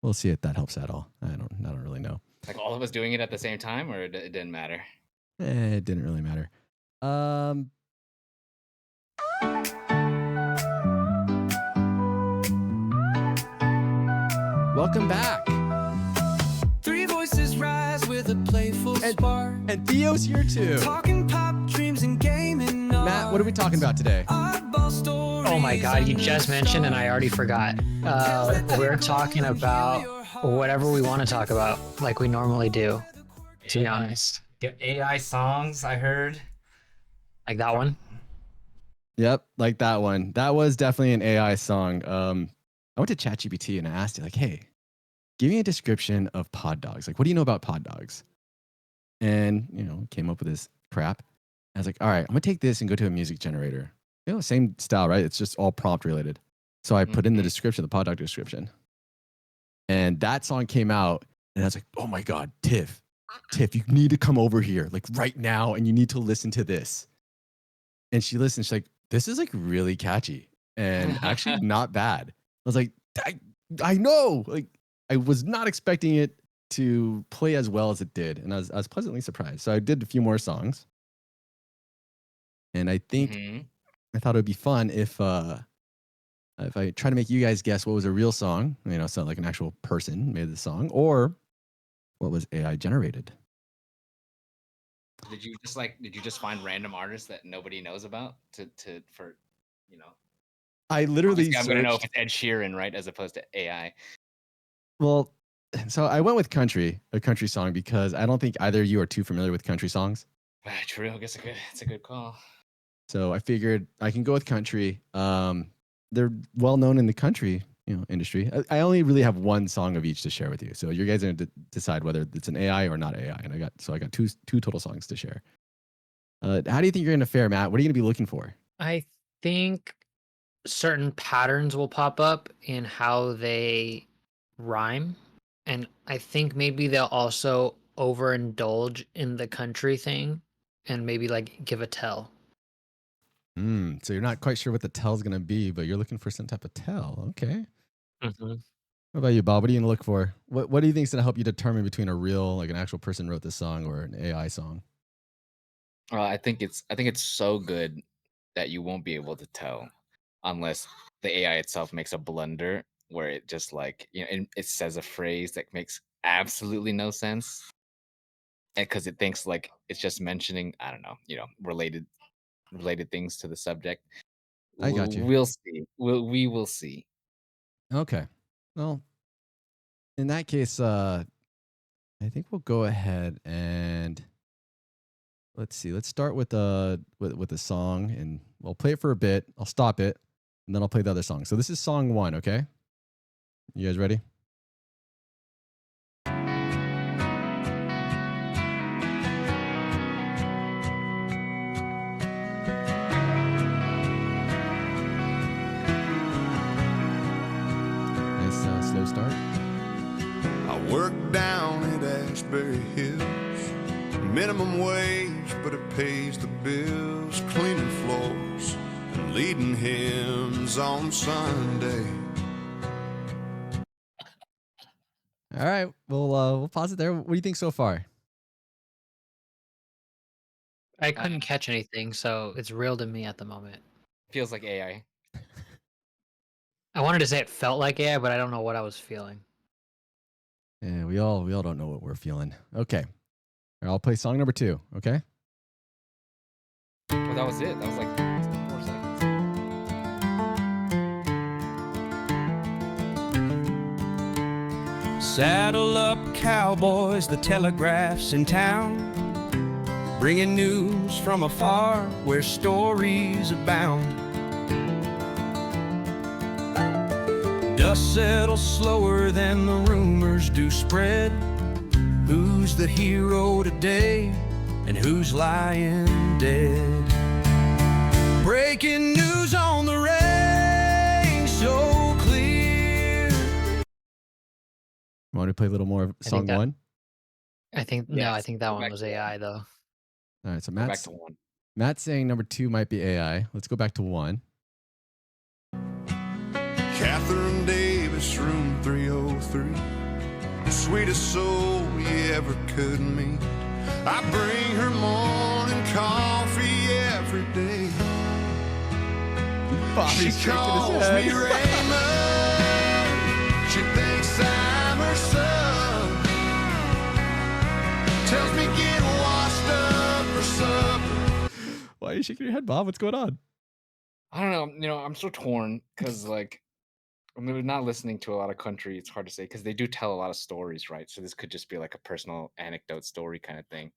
We'll see if that helps at all. I don't really know. Like all of us doing it at the same time, or it didn't matter? It didn't really matter. Welcome back. Three voices rise with a playful spark. And Theo's here too. Talking pop dreams and gaming. Matt, what are we talking about today? Oh my God, you just mentioned and I already forgot. We're talking about whatever we want to talk about, like we normally do, to be honest. AI songs, I heard. Like that one? Yep, like that one. That was definitely an AI song. I went to ChatGPT and I asked it, like, hey, give me a description of pod dogs. Like, what do you know about pod dogs? And, came up with this crap. I was like, all right, I'm going to take this and go to a music generator. Same style, right? It's just all prompt related. So I put in the description, the pod dog description. And that song came out and I was like, oh my God, Tiff, you need to come over here like right now and you need to listen to this. And she listened. She's like, this is like really catchy and actually not bad. I was like, I know. Like, I was not expecting it to play as well as it did. And I was pleasantly surprised. So I did a few more songs. And I think I thought it would be fun if I try to make you guys guess what was a real song, so like an actual person made the song, or what was AI generated. Did you just find random artists that nobody knows about for I literally I'm gonna know if it's Ed Sheeran, right, as opposed to AI. Well, so I went with a country song, because I don't think either of you are too familiar with country songs. True, I guess it's a good call. So I figured I can go with country. They're well known in the country, industry. I only really have one song of each to share with you. So you guys are going to decide whether it's an AI or not AI. And I got two total songs to share. How do you think you're going to fare, Matt? What are you going to be looking for? I think certain patterns will pop up in how they rhyme. And I think maybe they'll also overindulge in the country thing and maybe like give a tell. So you're not quite sure what the tell is going to be, but you're looking for some type of tell. Okay. What about you, Bob? What are you going to look for? What do you think is going to help you determine between a real, like an actual person wrote this song, or an AI song? I think it's so good that you won't be able to tell unless the AI itself makes a blunder where it just it says a phrase that makes absolutely no sense, and because it thinks like it's just mentioning, I don't know, related things to the subject. I got you. We'll see. We will see. Okay. Well, in that case, I think we'll go ahead and let's see. Let's start with the song, and we'll play it for a bit. I'll stop it, and then I'll play the other song. So this is song 1. Okay. You guys ready? Slow start. I work down at Ashbury Hills, minimum wage, but it pays the bills, cleaning floors and leading hymns on Sunday. All right, we'll pause it there. What do you think so far? I couldn't catch anything, so it's real to me at the moment. Feels like AI. I wanted to say it felt like AI, but I don't know what I was feeling. Yeah, we all don't know what we're feeling. Okay. I'll play song number 2, okay? Well, that was it. That was like 4 seconds. Saddle up, cowboys, the telegraph's in town, bringing news from afar where stories abound. Dust settles slower than the rumors do spread. Who's the hero today and who's lying dead? Breaking news on the range, so clear. Want to play a little more of song 1? I think that one was AI though. All right, so Go back to 1. Matt's saying number 2 might be AI. Let's go back to 1. Catherine Davis, room 303. sweetest soul you ever could meet. I bring her morning coffee every day. She Bobby's shaking calls his head. me Raymond. She thinks I'm her son. Tells me get washed up for supper. Why are you shaking your head, Bob? What's going on? I don't know. You know, I'm so torn because like I mean, not listening to a lot of country. It's hard to say because they do tell a lot of stories, right? So this could just be like a personal anecdote story kind of thing.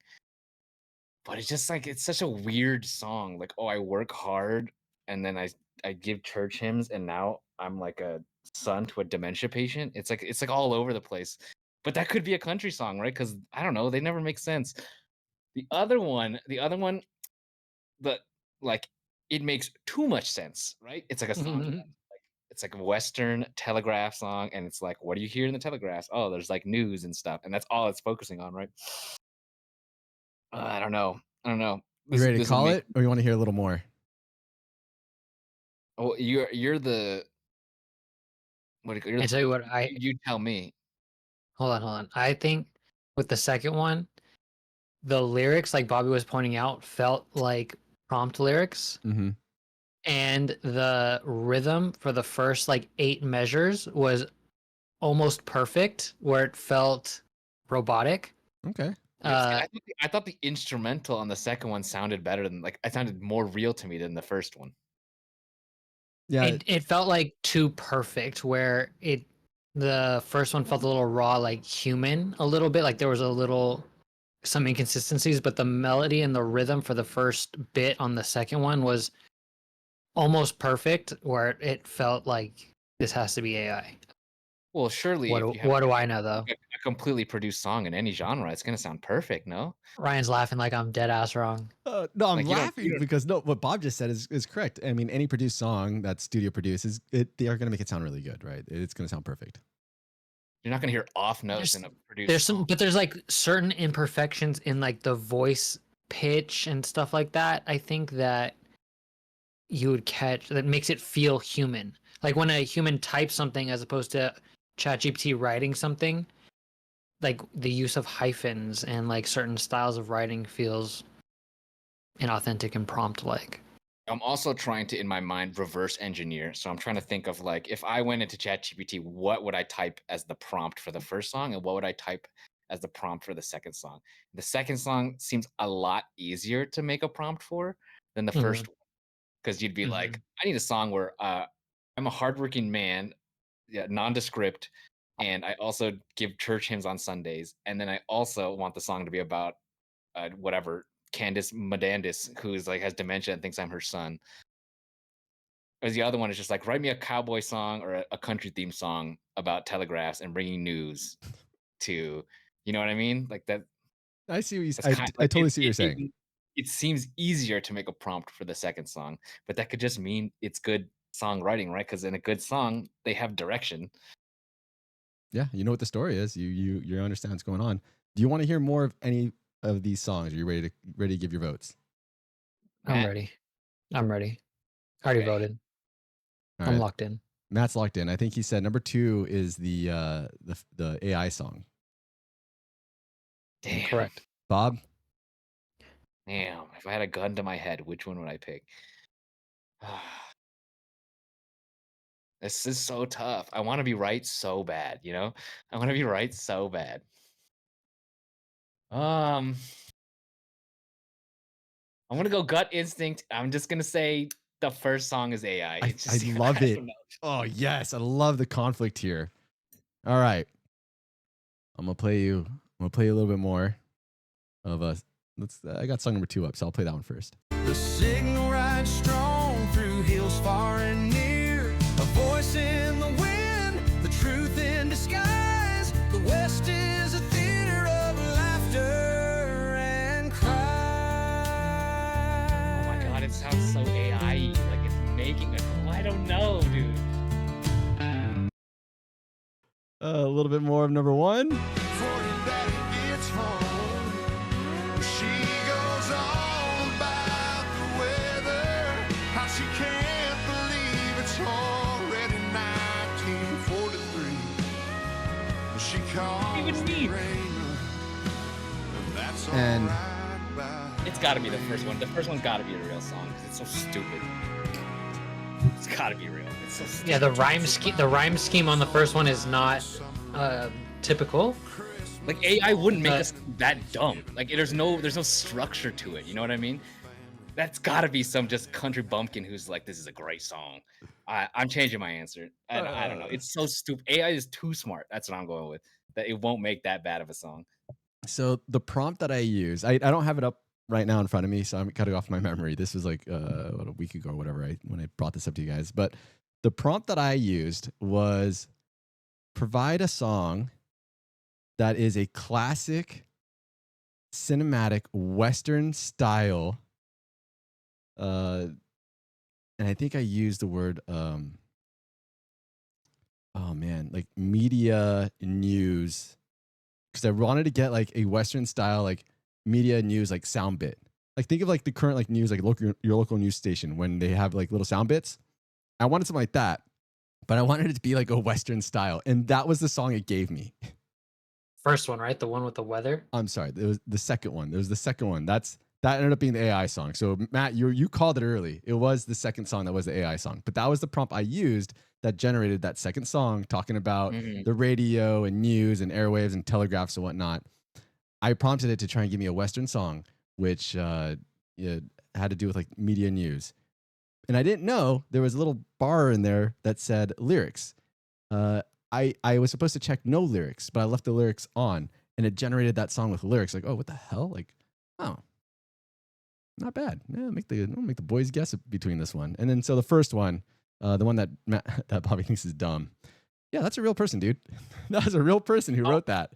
But it's just like it's such a weird song. Like, oh, I work hard and then I give church hymns and now I'm like a son to a dementia patient. It's like all over the place. But that could be a country song, right? Because I don't know, they never make sense. The other one, the like it makes too much sense, right? It's like a song like it's like a Western Telegraph song, and it's like, what do you hear in the Telegraph? Oh, there's like news and stuff, and that's all it's focusing on, right? I don't know. I don't know. You ready to This will call make. it, or you want to hear a little more? Oh, you're the what? You're I the, tell you what, you tell me. hold on. I think with the second one, the lyrics, like Bobby was pointing out, felt like prompt lyrics, Mm-hmm. and the rhythm for the first like 8 measures was almost perfect, where it felt robotic. Okay. I thought the instrumental on the second one sounded better than like it sounded more real to me than the first one. Yeah. It felt like too perfect, where the first one felt a little raw, like human, a little bit, like there was some inconsistencies, but the melody and the rhythm for the first bit on the second one was almost perfect, where it felt like this has to be AI. Well, surely What if do, you have what do I know though? a completely produced song in any genre, it's gonna sound perfect, no? Ryan's laughing like I'm dead ass wrong. No, I'm Like, you don't- laughing you don't- because no, what Bob just said is correct. I mean, any produced song that's studio produced they are going to make it sound really good, right? It's going to sound perfect. You're not gonna hear off notes There's- in a produced. There's some, song. but there's like certain imperfections in like the voice pitch and stuff like that. I think that you would catch that makes it feel human. Like when a human types something as opposed to ChatGPT writing something, like the use of hyphens and like certain styles of writing feels inauthentic and prompt like. I'm also trying to, in my mind, reverse engineer. So I'm trying to think of like, if I went into ChatGPT, what would I type as the prompt for the first song, and what would I type as the prompt for the second song? The second song seems a lot easier to make a prompt for than the first one, because you'd be like, I need a song where I'm a hardworking man, nondescript, and I also give church hymns on Sundays, and then I also want the song to be about whatever. Candace Medandis, who's like has dementia and thinks I'm her son. Whereas the other one is just like, write me a cowboy song or a country theme song about telegraphs and bringing news to, you know what I mean? Like that. I see what you. That's I like, totally see what you're saying. It seems easier to make a prompt for the second song, but that could just mean it's good songwriting, right? Because in a good song, they have direction. Yeah, you know what the story is. You understand what's going on. Do you want to hear more of any of these songs? Are you ready to give your votes? I'm Matt? ready. I already Okay. voted. All I'm right. locked in. Matt's locked in. I think he said number 2 is the AI song. Damn. Correct. Bob, Damn. If I had a gun to my head, which one would I pick? This is so tough. I want to be right so bad, you know? I want to be right so bad. I'm gonna go gut instinct. I'm just gonna say the first song is AI. I It's just, love I it. don't know. Oh yes, I love the conflict here. All right, I'm gonna play you a little bit more of a. I got song number 2 up, so I'll play that one first. The signal rides strong through hills far and near. A voice in the wind, the truth in disguise. The West is a theater of laughter and cry. Oh my god, it sounds so AI. Like it's making it. Oh, I don't know, dude. A little bit more of number 1. Before your daddy gets home, she goes on about the weather, how she can't believe it's already 1943. She calls Even me. rain. That's And- alright by It's got to be the first one. The first one's got to be a real song because it's so stupid. It's got to be real. It's so stupid. Yeah, the rhyme scheme on the first one is not typical. Like AI wouldn't make But- us that dumb. Like there's no structure to it. You know what I mean? That's got to be some just country bumpkin who's like, this is a great song. I'm changing my answer. I don't know. It's so stupid. AI is too smart. That's what I'm going with. That it won't make that bad of a song. So the prompt that I use, I don't have it up right now in front of me, so I'm cutting off my memory. This was like what, a week ago or whatever, when I brought this up to you guys. But the prompt that I used was provide a song that is a classic cinematic Western style. And I think I used the word oh man, like media news, because I wanted to get like a Western style like media news like sound bit. Like think of like the current like news, like your local news station when they have like little sound bits. I wanted something like that, but I wanted it to be like a Western style, and that was the song it gave me. First one, right? The one with the weather. I'm sorry, it was the second one. There was the second one. That ended up being the AI song. So Matt, you called it early. It was the second song that was the AI song, but that was the prompt I used that generated that second song talking about the radio and news and airwaves and telegraphs and whatnot. I prompted it to try and give me a Western song, which had to do with like media news. And I didn't know there was a little bar in there that said lyrics. I was supposed to check no lyrics, but I left the lyrics on, and it generated that song with lyrics. Like, oh, what the hell? Like, oh, not bad. Yeah, make the boys guess between this one. And then so the first one, the one that that Bobby thinks is dumb. Yeah, that's a real person, dude. That was a real person who wrote that.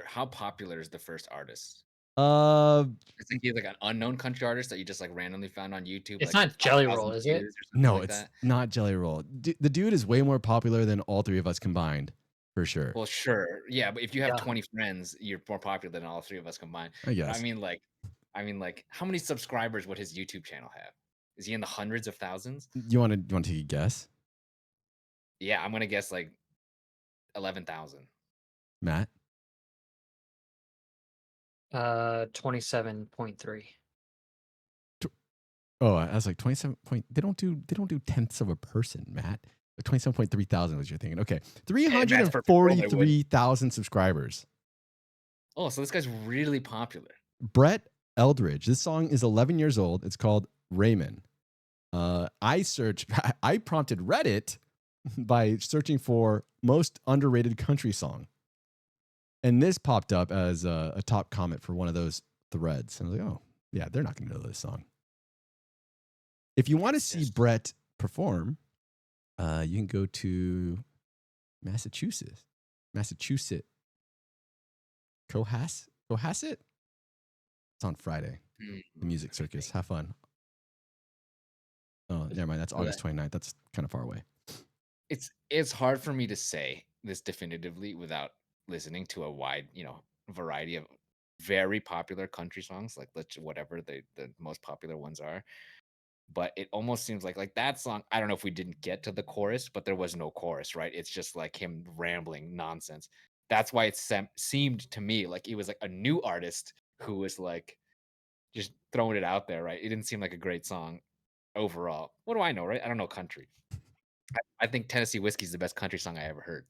How popular is the first artist? Uh, Is he like an unknown country artist that you just like randomly found on YouTube? It's like, not Jelly 5,000 Roll, is views it? or something no, like it's that? not Jelly Roll. The dude is way more popular than all three of us combined, for sure. Well, sure, yeah, but if you have Yeah. 20 friends, you're more popular than all three of us combined. I But guess. I mean, like, how many subscribers would his YouTube channel have? Is he in the hundreds of thousands? You want to take a guess, Yeah, I'm gonna guess like 11,000. Matt? 27.3. Oh, I was like 27 point. They don't do tenths of a person, Matt. 27.3 thousand was you're thinking. Okay, Matt's perfect world, I would. 343,000 subscribers. Oh, so this guy's really popular. Brett Eldridge. This song is 11 years old. It's called Raymond. I prompted Reddit by searching for most underrated country song, and this popped up as a top comment for one of those threads. And I was like, oh yeah, they're not going to know this song. If you want to see Brett perform, you can go to Massachusetts. Cohasset? It's on Friday. The Music Circus. Have fun. Oh, never mind. That's August 29th. That's kind of far away. It's hard for me to say this definitively without listening to a wide, variety of very popular country songs, like whatever the most popular ones are. But it almost seems like that song. I don't know if we didn't get to the chorus, but there was no chorus, right? It's just like him rambling nonsense. That's why it seemed to me like he was like a new artist who was like just throwing it out there, right? It didn't seem like a great song overall. What do I know, right? I don't know country. I think Tennessee Whiskey is the best country song I ever heard.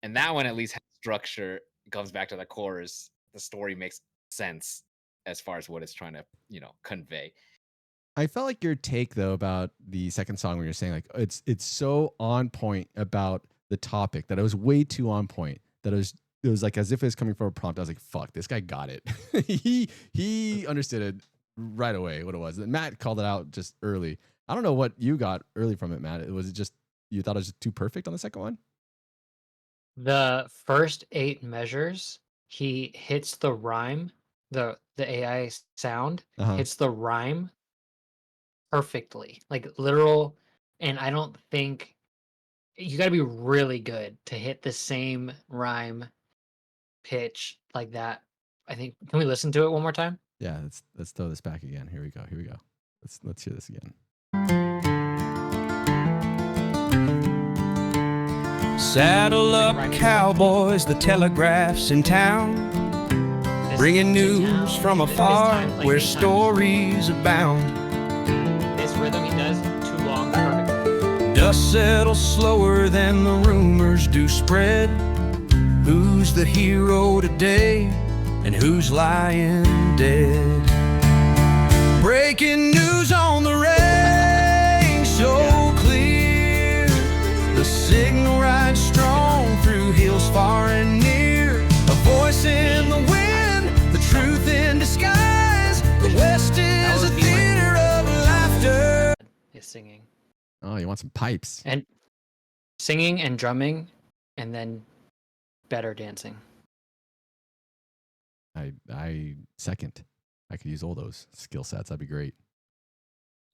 And that one at least has structure, comes back to the chorus. The story makes sense as far as what it's trying to, convey. I felt like your take though about the second song where you're saying like it's so on point about the topic that it was way too on point that it was like as if it was coming from a prompt. I was like, fuck, this guy got it. he understood it right away what it was. And Matt called it out just early. I don't know what you got early from it, Matt. Was it just you thought it was just too perfect on the second one? The first 8 measures, he hits the rhyme, the AI sound hits the rhyme perfectly, like literal. And I don't think you got to be really good to hit the same rhyme pitch like that. I think. Can we listen to it one more time? Yeah, let's throw this back again. Here we go. Let's hear this again. Saddle up, cowboys, the telegraph's in town, This bringing is news now- from this afar time, like, where this time, stories abound. This rhythm he does too long, perfect. Dust settles slower than the rumors do spread. Who's the hero today and who's lying dead? Breaking news on the range, so clear. The signal rides strong through hills far and near. A voice in the wind, the truth in disguise. The West is a would be theater of laughter. Is singing Oh, you want some pipes? and singing and drumming, and then better dancing. I second. I could use all those skill sets. That'd be great.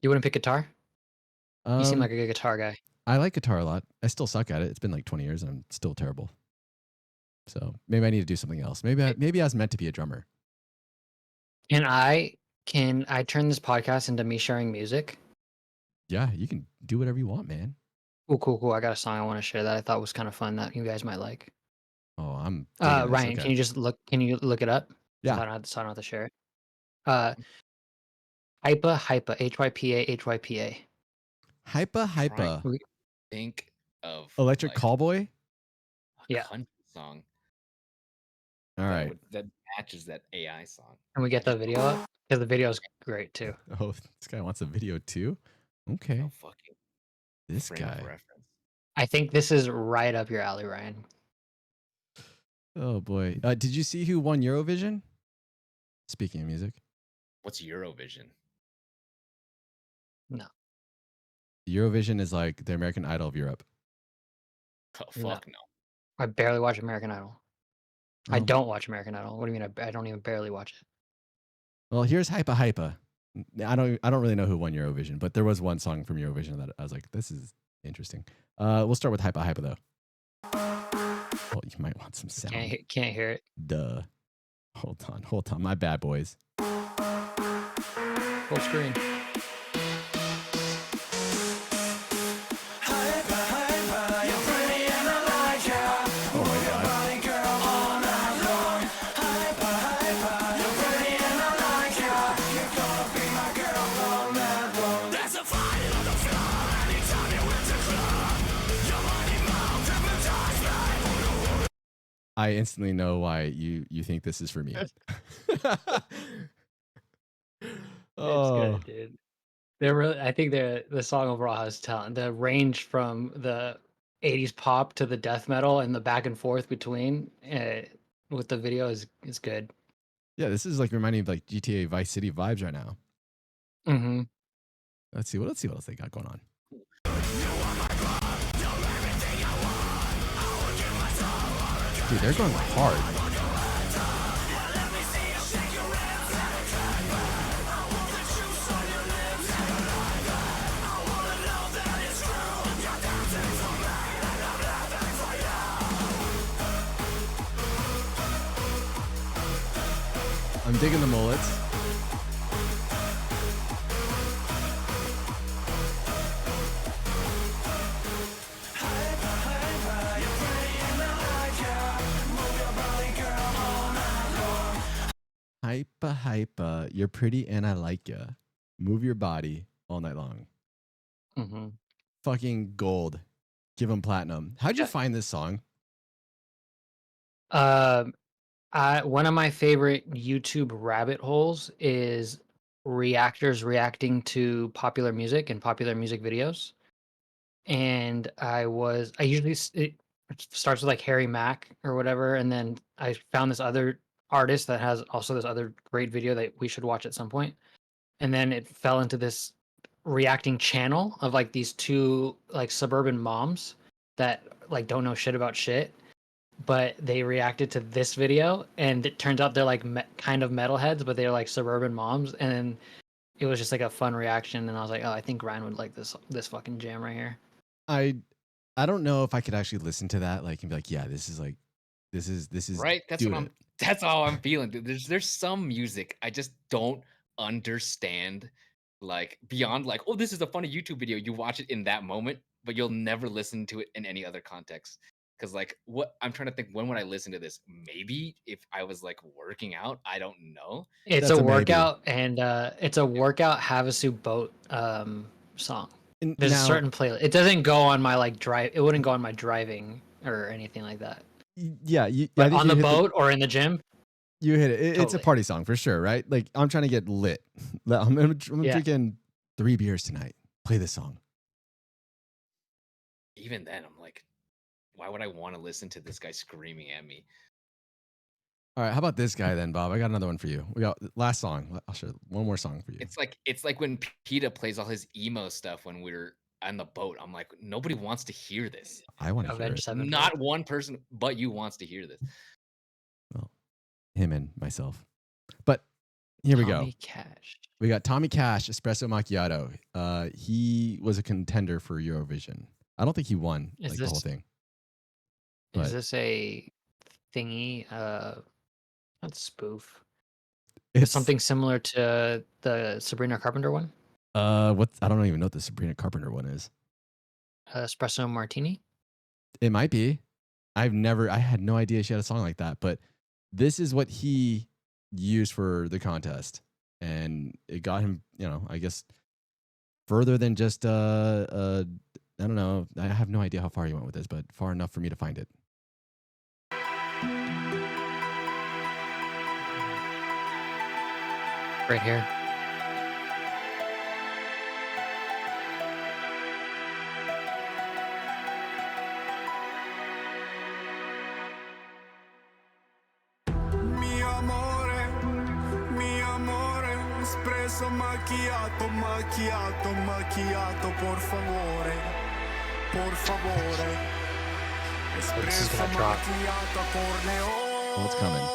You wouldn't pick guitar? You seem Um, like a good guitar guy. I like guitar a lot. I still suck at it. It's been like 20 years and I'm still terrible. So maybe I need to do something else. Maybe I was meant to be a drummer. Can I turn this podcast into me sharing music? Yeah, you can do whatever you want, man. Cool. I got a song I want to share that I thought was kind of fun that you guys might like. Oh, I'm digging this, Ryan, okay. can you just look? Can you look it up? Yeah. So I don't have to share it. Hypa, HYPA. Hypa. Trying to think of Electric like, Callboy? a Yeah. country song All right. that matches that AI song. Can we get the video up? Because the video is great too. Oh, this guy wants a video too? Okay. No fucking This frame of guy. reference. I think this is right up your alley, Ryan. Oh boy. Did you see who won Eurovision? Speaking of music. What's Eurovision? No. Eurovision is like the American Idol of Europe. Oh No. fuck no. I barely watch American Idol. I Oh. don't watch American Idol. What do you mean? I don't even barely watch it. Well, here's Hypa. I don't really know who won Eurovision, but there was one song from Eurovision that I was like, this is interesting. We'll start with Hypa though. Well, you might want some sound. Can't hear it. Duh. Hold on. My bad, boys. Full screen. Oh my god. I instantly know why you think this is for me. Oh, It's good, dude. They're really. I think the song overall has talent. The range from the '80s pop to the death metal and the back and forth between with the video is good. yeah, this is like reminding me of like GTA Vice City vibes right now. Mm-hmm. Let's see what else they got going on. Dude, they're going hard. I'm digging the mullets. Hypa, you're pretty and I like ya. Move your body all night long. Mm-hmm. Fucking gold. Give them platinum. How'd you Yeah. find this song? One of my favorite YouTube rabbit holes is reactors reacting to popular music and popular music videos. And I usually it starts with like Harry Mack or whatever, and then I found this other artist that has also this other great video that we should watch at some point. And then it fell into this reacting channel of like these two like suburban moms that like don't know shit about shit, but they reacted to this video, and it turns out they're like kind of metalheads, but they're like suburban moms, and then it was just like a fun reaction, and I was like, oh, I think Ryan would like this fucking jam right here. I don't know if I could actually listen to that like and be like, yeah, this is Right? That's doing what it. that's all I'm feeling. Dude. There's some music I just don't understand. Like beyond like, oh, this is a funny YouTube video. You watch it in that moment, but you'll never listen to it in any other context. Because like what I'm trying to think, when would I listen to this? Maybe if I was like working out, I don't know. It's That's a a maybe. workout, and it's a workout Havasu boat song. And There's a now, certain playlist. It doesn't go on my like drive. It wouldn't go on my driving or anything like that. yeah, I But think on you the hit boat or in the gym, you hit it. It's a Totally. party song for sure, right? Like I'm trying to get lit. I'm Yeah. drinking 3 beers tonight. Play this song. Even then, I'm like, why would I want to listen to this guy screaming at me? All right, how about this guy then, Bob? I got another one for you. We got last song. I'll share one more song for you. It's like when PETA plays all his emo stuff when we're on the boat. I'm like, nobody wants to hear this. I want to hear Avenged it. Sevenfold. Not one person but you wants to hear this. Well, him and myself. But here we go. Tommy Cash. We got Tommy Cash, Espresso Macchiato. He was a contender for Eurovision. I don't think he won Is like the whole this- thing. Is But this a thingy? Not spoof. it's Something similar to the Sabrina Carpenter one. what I don't even know what the Sabrina Carpenter one is. Espresso Martini. It might be. I had no idea she had a song like that, but this is what he used for the contest. And it got him, I guess further than just I don't know. I have no idea how far he went with this, but far enough for me to find it. Right here. Mi amore, espresso macchiato, macchiato, macchiato, por favore, por favore. This is Espresso gonna drop. macchiato, corneo. Oh, it's coming.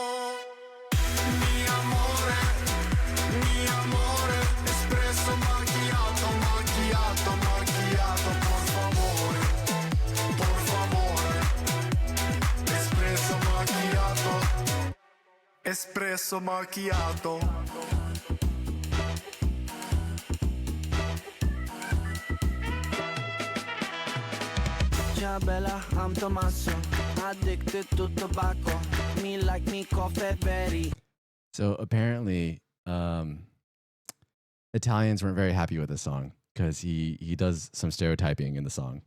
Mi amore, espresso macchiato, macchiato, macchiato, por favore, por favore. Espresso macchiato, espresso macchiato. Ciao Bella, I'm Tommaso, addicted to tobacco. Me like me coffee berry. So apparently, Italians weren't very happy with this song because he does some stereotyping in the song.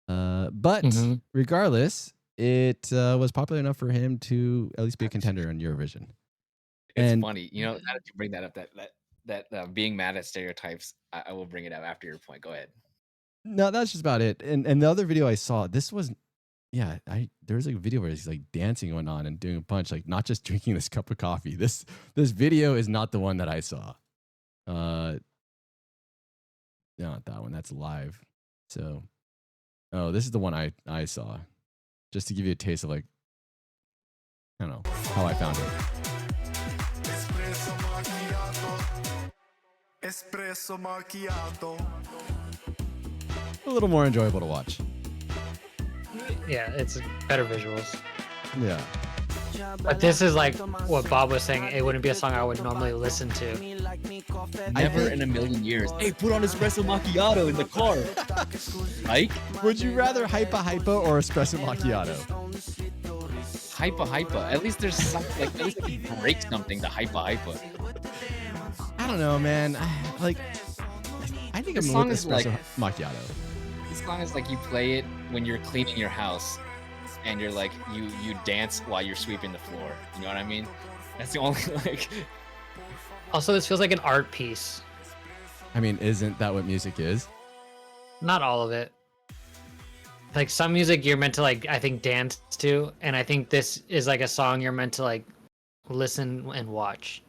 But Mhm. regardless, it was popular enough for him to at least be a contender on Eurovision. It's And- funny, now that you bring that up, that being mad at stereotypes, I will bring it up after your point. Go ahead. No, that's just about it. And the other video I saw, this was, there was like a video where he's like dancing going on and doing a bunch, like not just drinking this cup of coffee. This video is not the one that I saw. Not that one. That's live. So, this is the one I saw. Just to give you a taste of like, I don't know how I found it. Espresso macchiato, espresso macchiato. A little more enjoyable to watch. Yeah, it's better visuals. Yeah. But this is like what Bob was saying. It wouldn't be a song I would normally listen to. Never in a million years. Hey, put on espresso macchiato in the car. Ike? Would you rather hypa or espresso macchiato? Hypa. At least there's something, like, at least you break something to hypa. I don't know, man. I think This I'm song with is espresso like- macchiato. This song is like you play it when you're cleaning your house and you're like, you dance while you're sweeping the floor. You know what I mean? That's the only, like, Also, this feels like an art piece. I mean, isn't that what music is? Not all of it. Like some music you're meant to like, I think, dance to, and I think this is like a song you're meant to like listen and watch.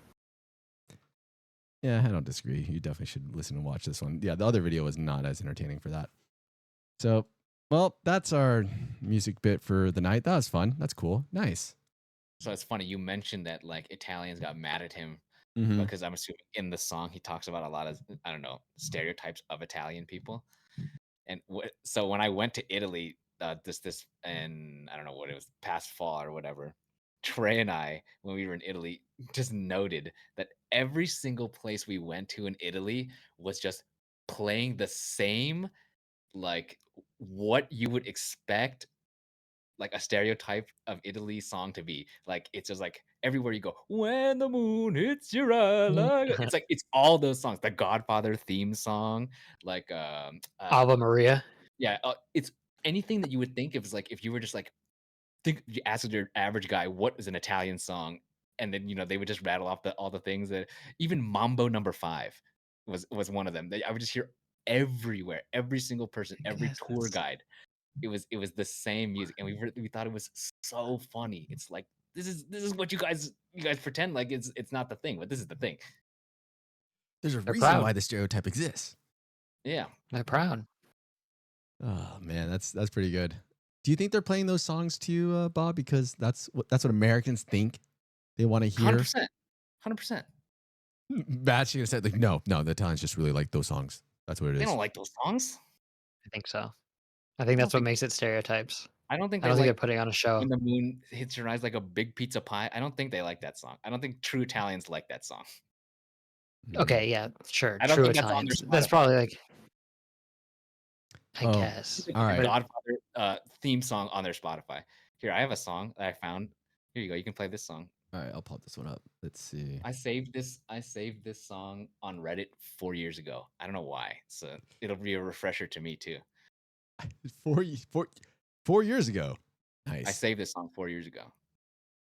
Yeah, I don't disagree. You definitely should listen and watch this one. Yeah, the other video was not as entertaining for that. So, well, that's our music bit for the night. That was fun. That's cool. Nice. so it's funny. You mentioned that like Italians got mad at him Mhm. because I'm assuming in the song he talks about a lot of, I don't know, stereotypes of Italian people. And so when I went to Italy, this and I don't know what it was, past fall or whatever, Trey and I, when we were in Italy, just noted that every single place we went to in Italy was just playing the same, like what you would expect like a stereotype of Italy song to be. Like it's just like everywhere you go, when the moon hits your eye, it's like it's all those songs. The Godfather theme song, like Ave Maria. yeah, it's anything that you would think of as like if you were just like think you asked your average guy what is an Italian song, and then they would just rattle off all the things that even Mambo Number 5 was one of them. I would just hear everywhere, every single person, every Yes, tour that's- guide. It was the same music, and we thought it was so funny. It's like this is what you guys pretend like it's not the thing, but this is the thing. There's a They're reason proud. why the stereotype exists. Yeah. They're proud. Oh man, that's pretty good. Do you think they're playing those songs to you, Bob? Because that's what Americans think they want to hear. 100%. Matt's gonna say like, no, the Italians just really like those songs. That's what it is. They don't like those songs. I think so. I think that's what makes it stereotypes. I don't think I they don't think they're like putting on a show. When the Moon Hits Your Eyes Like a Big Pizza Pie. I don't think they like that song. I don't think true Italians like that song. Okay, yeah, sure. I don't True think that's on their Italians. That's Spotify. probably like. I Oh, guess. It's all like right. a Godfather theme song on their Spotify. Here, I have a song that I found. Here you go. You can play this song. All right, I'll pop this one up. Let's see. I saved this song on Reddit 4 years ago. I don't know why. So it'll be a refresher to me too. 4 years ago. I Nice. saved this song 4 years ago.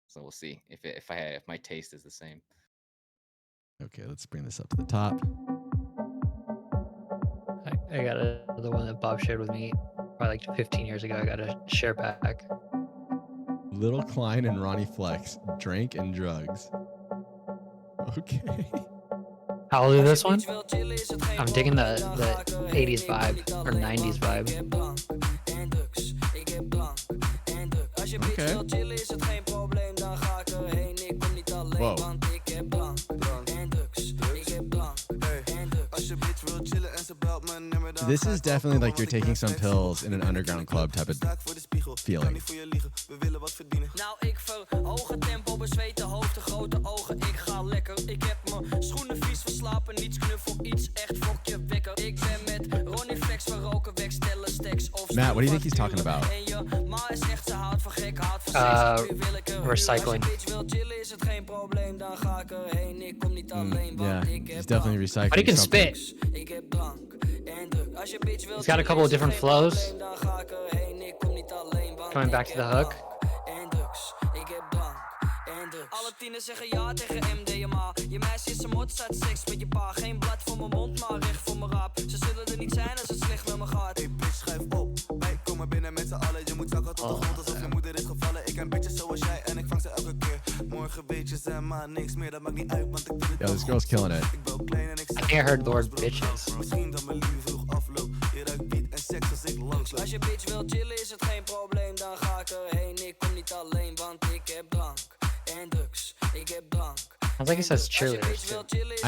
So we'll see if my taste is the same. Okay, let's bring this up to the top. I got the one that Bob shared with me probably like 15 years ago. I got to share back. Little Klein and Ronnie Flex, Drank and Drugs. Okay. How old is this one? I'm digging the 80s vibe or 90s vibe. Okay. Whoa. This is definitely like you're taking some pills in an underground club type of feeling. Nou, ik verhoog het tempo, bezweten hoofd, de grote ogen. Ik ga lekker. Ik heb mijn schoenen vies verslapen. Niets knuffel, iets echt fokje wekker. Ik ben met Ronnie Flex, we roken weg, stellen stacks. Matt, what do you think he's talking about? En je ma is echt, ze houdt van gek, houdt van seks. Nu wil ik er recycling. Als je bitch wil chillen, is het geen probleem. Dan ga ik erheen. Ik kom niet alleen, Yeah, want ik he's heb definitely drank. recycling But he can something. spit. Ik heb drank en druk. Als je bitch wil He's got a couple of different flows. dan ga ik erheen. Ik kom niet alleen, want Coming back to the hook. en drugs. Ik heb drank en drugs. Alle tieners zeggen ja tegen MDMA. Je meisje is een mot, staat seks met je pa. Geen blad voor mijn mond, maar recht voor mijn raap. Ze zullen er niet zijn als het slecht met me gaat. Hey bitch, schrijf op. Wij komen binnen met z'n allen. Je moet zakken tot de grond alsof je moeder is gevallen. Ik ken bitches zoals jij en ik vang ze elke keer. Morgen weet je ze maar niks meer. Dat maakt niet uit, want ik doe het Yeah, this girl's killing it. Ik ben klein en ik I think I heard the word bitches. Misschien dat mijn liefde vroeg afloopt. Je ruikt beat en seks als ik langsloop. Als je bitch wil chillen is het geen probleem. Dan ga ik erheen. Ik kom niet alleen, want ik heb drank en drugs. Ik heb drank. Sounds like he says cheerleaders too.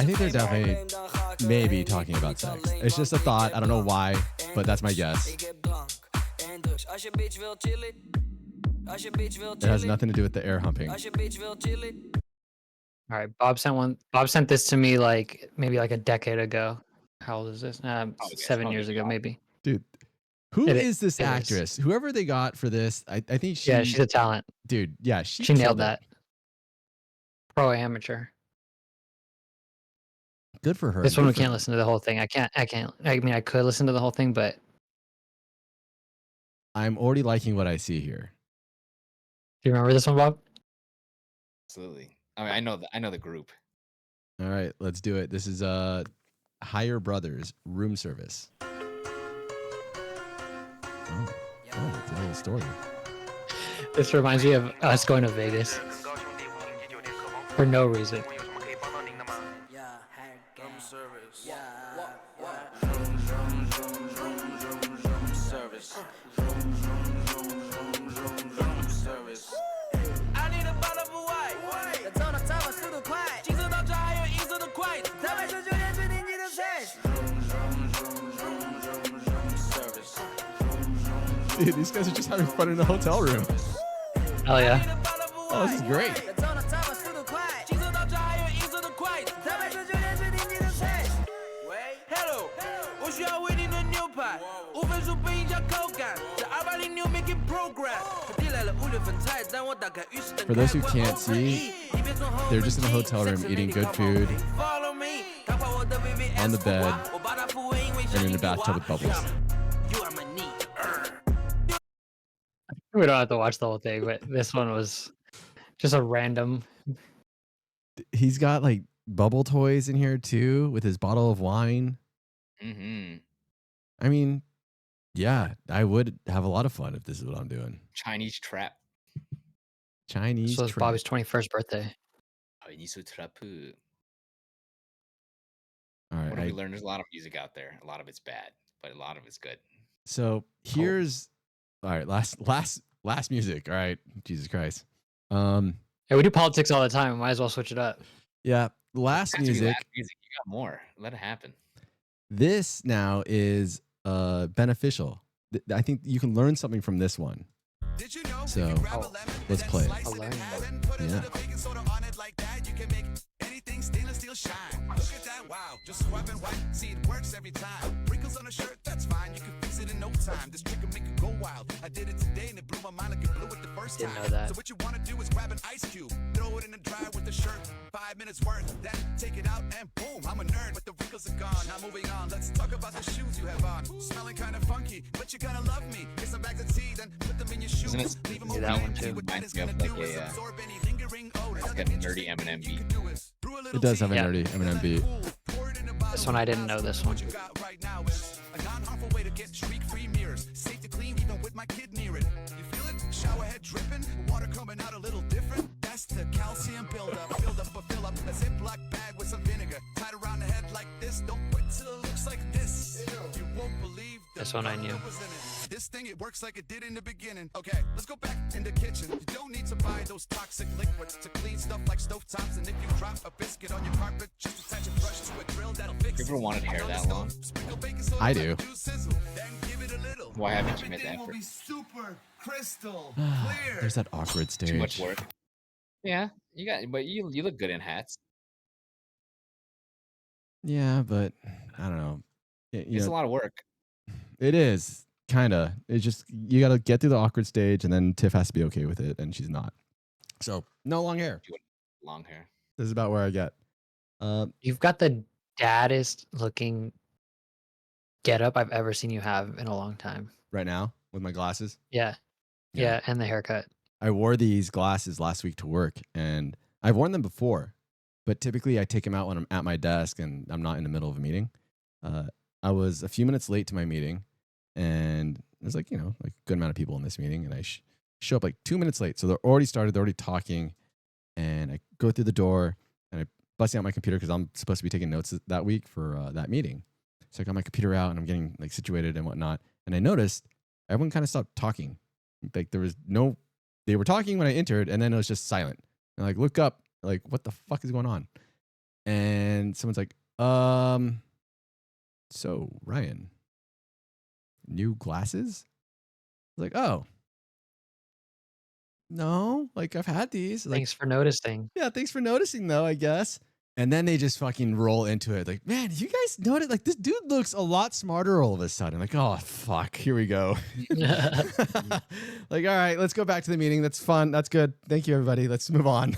I think they're definitely maybe talking about sex. It's just a thought. I don't know why, but that's my guess. Ik heb drank en drugs. Als je bitch wil chillen. Als je bitch wil It has chillen. nothing to do with the air humping. Als je bitch wil chillen. All right, Bob sent this to me like maybe like a decade ago. How old is this? it's 7 probably years ago, not. maybe. Dude, who It is this it is. actress? Whoever they got for this, I think she. Yeah, she's a talent. dude. Yeah, she She nailed killed it. that. Pro amateur. Good for her. This one good we for can't her. listen to the whole thing. I can't. I mean, I could listen to the whole thing, but I'm already liking what I see here. do you remember this one, Bob? Absolutely. I mean, I know the group. All right, let's do it. This is Higher Brothers Room Service. Oh, it's a little story. This reminds me of us going to Vegas for no reason. I need a bottle of white. 的走到早晚速度快，精神到这还有银色的筷子，台北19点决定你的 sex。 Dude, these guys are just having fun in a hotel room. Hell yeah. Oh, this is great. 的走到早晚速度快，精神到这还有银色的筷子，台北19点决定你的 sex。喂 ，Hello， 我需要味丁的牛排，5分熟不影响口感，这280牛 make it program，和地雷 For those who can't see, they're just in a hotel room eating good food on the bed and in a bathtub with bubbles. We don't have to watch the whole thing, but this one was just a random. He's got like bubble toys in here too with his bottle of wine. Mm-hmm. I mean, yeah, I would have a lot of fun if this is what I'm doing. Chinese trap. Chinese. So it's trap. Bobby's 21st birthday. Chinese trap. All What have we right. learned? There's a lot of music out there. A lot of it's bad, but a lot of it's good. So here's all right. Last music. All right. Jesus Christ. Yeah, we do politics all the time. Might as well switch it up. Yeah. Last Has to be music. last music. You got more. Let it happen. This now is beneficial. I think you can learn something from this one. Did you know So, if you grab a lemon let's and play it. slice I'll it learn in half about it. and put a Yeah. little baking soda on it like that, you can make anything stainless steel shine. Look at that, wow, just swap and wipe, see it works every time. Wrinkles on a shirt, that's fine, you can fix it in no time. This trick will make you go wild. I did it today and it blew my mind like it blew it the first Didn't time. know that. So what you want to do is grab an ice cube, throw it in the dryer with the shirt, 5 minutes worth, then take it out and boom, I'm a nerd, but the wrinkles are gone. Now moving on, let's talk about the shoes you have on. Smelling kind of funky, but you're gonna love me. Get some bags of tea, then put them in your shoes. Isn't it- Leave them Yeah, open that one and see too. what that is Reminds gonna me of do like is a, absorb any lingering odors. like a Nothing nerdy interesting Eminem you beat. can do is brew a little It does have a tea, Yeah. nerdy Eminem beat. pour it in a bottle This one I didn't know this one. What you got right now is a non-harmful way to get streak-free mirrors. Safe to clean even with my kid near it. You feel it? Shower head dripping, water coming out a little different. That's the calcium buildup. Build up or fill up a Ziploc bag with some vinegar. Tied around the head like this. Don't wait till it looks like this. You won't believe the This one I knew. that was in it. This thing, it works like it did in the beginning. Okay, let's go back in the kitchen. You don't need to buy those toxic liquids to clean stuff like stovetops. And if you drop a biscuit on your carpet, just attach a brush to a drill that'll fix You it. ever wanted hair On the that stove, long? sprinkle baking soda, I let do. the juice sizzle, then give it a little. Why haven't you made the Everything will effort? be super crystal clear. There's that awkward stage. Too much work. Yeah, you got, but you look good in hats. Yeah, but I don't know. You It's know, a lot of work. it is kind of. It's just you got to get through the awkward stage, and then Tiff has to be okay with it, and she's not. So no long hair. Long hair. This is about where I get. You've got the daddest looking getup I've ever seen you have in a long time. Right now with my glasses. Yeah. Yeah. Yeah, and the haircut. I wore these glasses last week to work, and I've worn them before, but typically I take them out when I'm at my desk and I'm not in the middle of a meeting. I was a few minutes late to my meeting, and there's like a good amount of people in this meeting, and I show up like 2 minutes late, so they're already started, they're already talking, and I go through the door and I busting out my computer because I'm supposed to be taking notes that week for that meeting. So I got my computer out and I'm getting like situated and whatnot, and I noticed everyone kind of stopped talking. Like they were talking when I entered, and then it was just silent. And I like look up, like, what the fuck is going on? And someone's like, so Ryan, new glasses? I was like, oh, no, like I've had these. Like, Thanks for noticing. yeah, thanks for noticing though, I guess. And then they just fucking roll into it. Like, man, you guys notice? Like, this dude looks a lot smarter all of a sudden. Like, oh, fuck, here we go. Like, all right, let's go back to the meeting. That's fun. That's good. Thank you, everybody. Let's move on.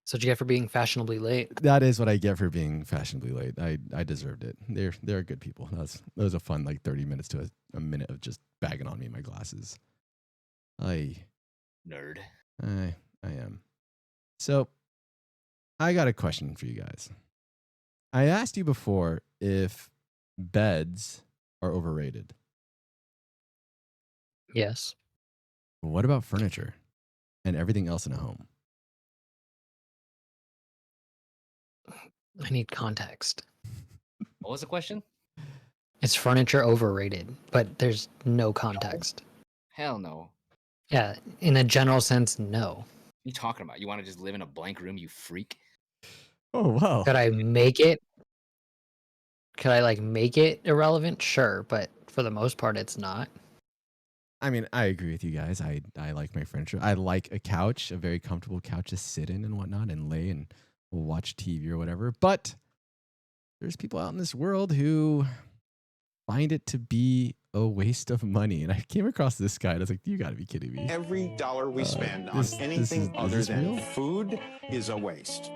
So what you get for being fashionably late? That is what I get for being fashionably late. I deserved it. They're good people. That was a fun like 30 minutes to a minute of just bagging on me and my glasses. Nerd. I am. So I got a question for you guys. I asked you before if beds are overrated. Yes. What about furniture and everything else in a home? I need context. What was the question? It's furniture overrated, but there's no context. Hell no. Yeah, in a general sense, no. What are you talking about? You want to just live in a blank room, you freak? Oh, wow. Could I make it? Could I like make it irrelevant? Sure, but for the most part, it's not. I mean, I agree with you guys. I like my furniture. I like a couch, a very comfortable couch to sit in and whatnot and lay and watch TV or whatever. But there's people out in this world who find it to be a waste of money. And I came across this guy and I was like, you got to be kidding me. Every dollar we spend on this anything is other this than real? food is a waste.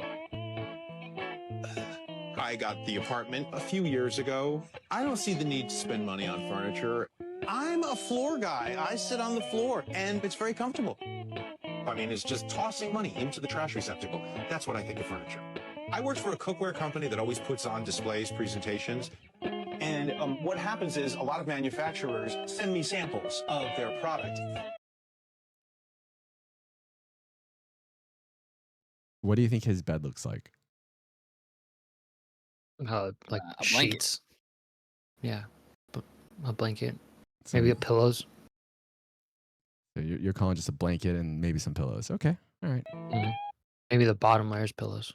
I got the apartment a few years ago. I don't see the need to spend money on furniture. I'm a floor guy. I sit on the floor and it's very comfortable. I mean, it's just tossing money into the trash receptacle. That's what I think of furniture. I worked for a cookware company that always puts on displays, presentations. And what happens is a lot of manufacturers send me samples of their product. What do you think his bed looks like? Like A blanket. sheets. Yeah, a blanket, So, maybe a pillows. so you're calling just a blanket and maybe some pillows. Okay. All right. Maybe the bottom layer's pillows,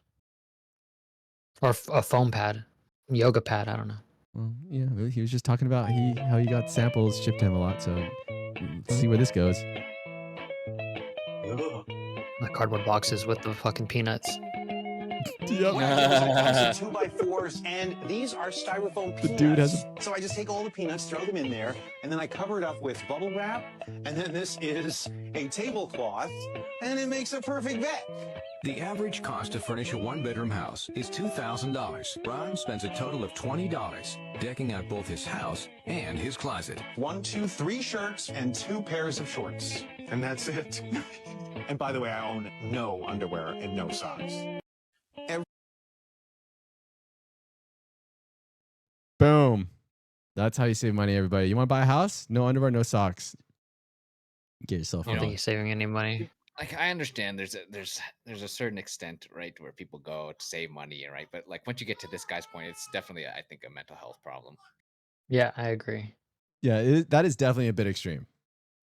or a foam pad, yoga pad. I don't know. Well, yeah, he was just talking about how he got samples shipped to him a lot. So let's see where this goes. The cardboard boxes with the fucking peanuts. Yep. Comes in 2x4s, and these are styrofoam peanuts. The dude has So I just take all the peanuts, throw them in there, and then I cover it up with bubble wrap, and then this is a tablecloth, and it makes a perfect bed. The average cost to furnish a one-bedroom house is $2,000. Ron spends a total of $20 decking out both his house and his closet. 1, 2, 3 shirts and 2 pairs of shorts, and that's it. And by the way, I own no underwear and no socks. Boom. That's how you save money, everybody. You want to buy a house? No underwear, no socks. Get yourself I don't think one. he's saving any money. Like I understand there's a certain extent, right, where people go to save money, right? But like once you get to this guy's point, it's definitely I think a mental health problem. Yeah, I agree. Yeah, that is definitely a bit extreme.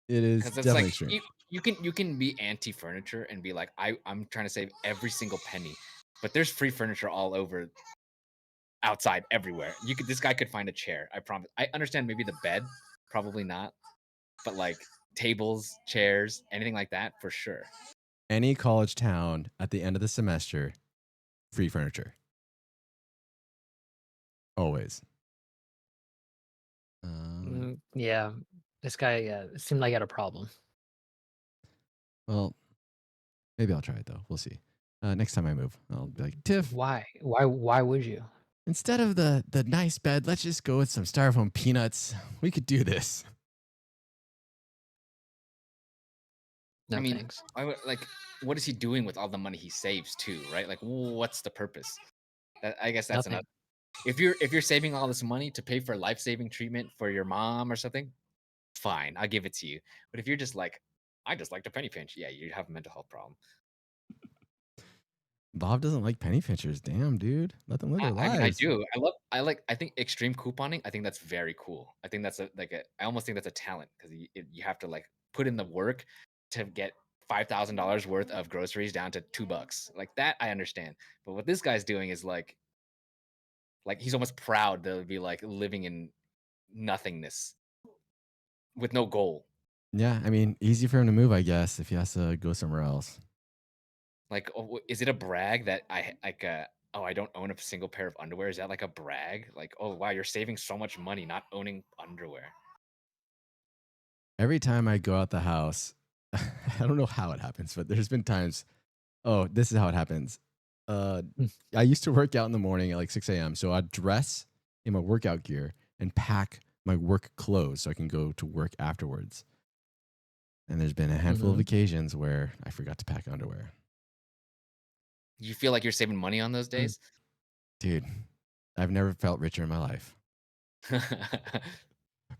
It is Because it's definitely like extreme. you can be anti-furniture and be like, I'm trying to save every single penny. But there's free furniture all over outside everywhere. This guy could find a chair. I promise. I understand maybe the bed, probably not. But like tables, chairs, anything like that, for sure. Any college town at the end of the semester, free furniture. Always. Yeah, this guy it seemed like he had a problem. Well, maybe I'll try it though. We'll see. Next time I move, I'll be like, Tiff, Why? Why would you? instead of the nice bed, let's just go with some styrofoam peanuts. We could do this. No I mean, thanks. what is he doing with all the money he saves too, right? Like, what's the purpose? I guess that's Nothing. another. If you're saving all this money to pay for life-saving treatment for your mom or something, fine, I'll give it to you. But if you're just like, I just like to penny pinch, yeah, you have a mental health problem. Bob doesn't like penny pinchers. Damn, dude. Let them live their lives. I mean, I do. I think extreme couponing. I think that's very cool. I think that's I almost think that's a talent because you have to like put in the work to get $5,000 worth of groceries down to $2. Like that, I understand. But what this guy's doing is like he's almost proud to be like living in nothingness with no goal. Yeah, I mean, easy for him to move, I guess, if he has to go somewhere else. Like, is it a brag that I don't own a single pair of underwear? Is that like a brag? Like, oh wow, you're saving so much money not owning underwear. Every time I go out the house, I don't know how it happens, but there's been times, oh, this is how it happens. I used to work out in the morning at like 6 a.m. So I'd dress in my workout gear and pack my work clothes so I can go to work afterwards. And there's been a handful of occasions where I forgot to pack underwear. You feel like you're saving money on those days? Dude, I've never felt richer in my life.